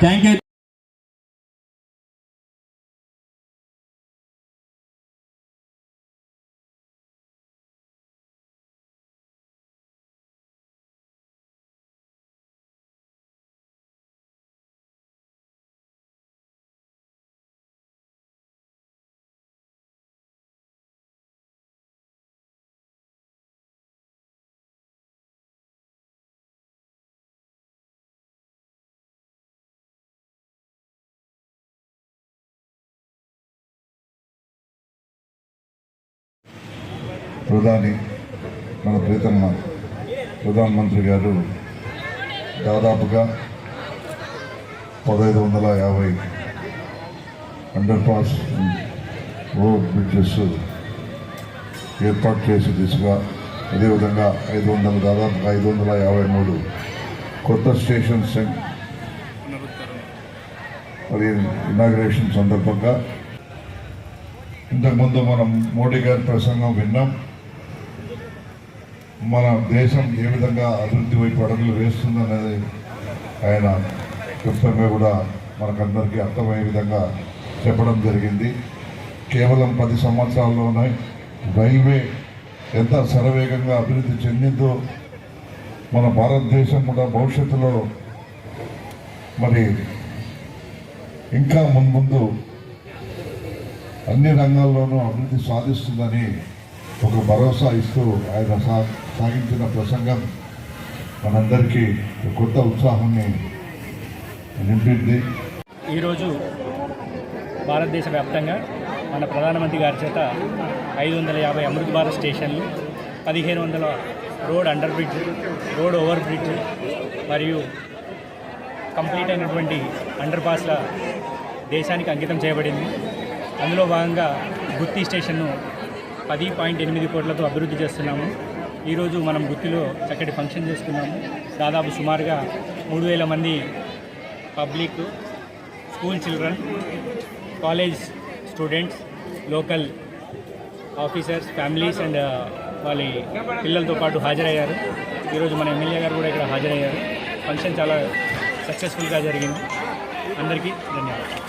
Thank you. మన ప్రీతమ్మ ప్రధానమంత్రి గారు దాదాపుగా 1550 అండర్ పాస్ రోడ్ బ్రిడ్జెస్ ఏర్పాటు చేసే దిశగా, అదేవిధంగా దాదాపుగా 553 కొత్త స్టేషన్స్ మరి ఇనాగ్రేషన్ సందర్భంగా ఇంతకుముందు మనం మోడీ గారి ప్రసంగం విన్నాం. మన దేశం ఏ విధంగా అభివృద్ధి వైపు అడుగులు వేస్తుందనేది ఆయన క్లుప్తంగా కూడా మనకందరికీ అర్థమయ్యే విధంగా చెప్పడం జరిగింది. కేవలం 10 సంవత్సరాల్లోనే రైల్వే ఎంత శరవేగంగా అభివృద్ధి చెందిందో మన భారతదేశం కూడా భవిష్యత్తులో మరి ఇంకా మున్ముందు అన్ని రంగాల్లోనూ అభివృద్ధి సాధిస్తుందని ఒక భరోసా ఇస్తూ ఆయన సాగించిన ప్రసంగం మనందరికీ కొత్త ఉత్సాహాన్ని నింపింది. ఈరోజు భారతదేశ వ్యాప్తంగా మన ప్రధానమంత్రి గారి చేత 550 అమృత్ భారత్ స్టేషన్లు, 1500 road under bridge, road over bridge మరియు కంప్లీట్ అయినటువంటి అండర్ పాస్ల దేశానికి అంకితం చేయబడింది. అందులో భాగంగా గుత్తి స్టేషన్ను 10.8 కోట్లతో అభివృద్ధి చేస్తున్నాము. ఈరోజు మనం గుత్తిలో చక్కటి ఫంక్షన్ చేసుకున్నాము. దాదాపు సుమారుగా 3000 మంది public, school children, college students, local officers, families and వాళ్ళ పిల్లలతో పాటు హాజరయ్యారు. ఈరోజు మన ఎమ్మెల్యే గారు కూడా ఇక్కడ హాజరయ్యారు. ఫంక్షన్ చాలా సక్సెస్ఫుల్గా జరిగింది. అందరికీ ధన్యవాదాలు.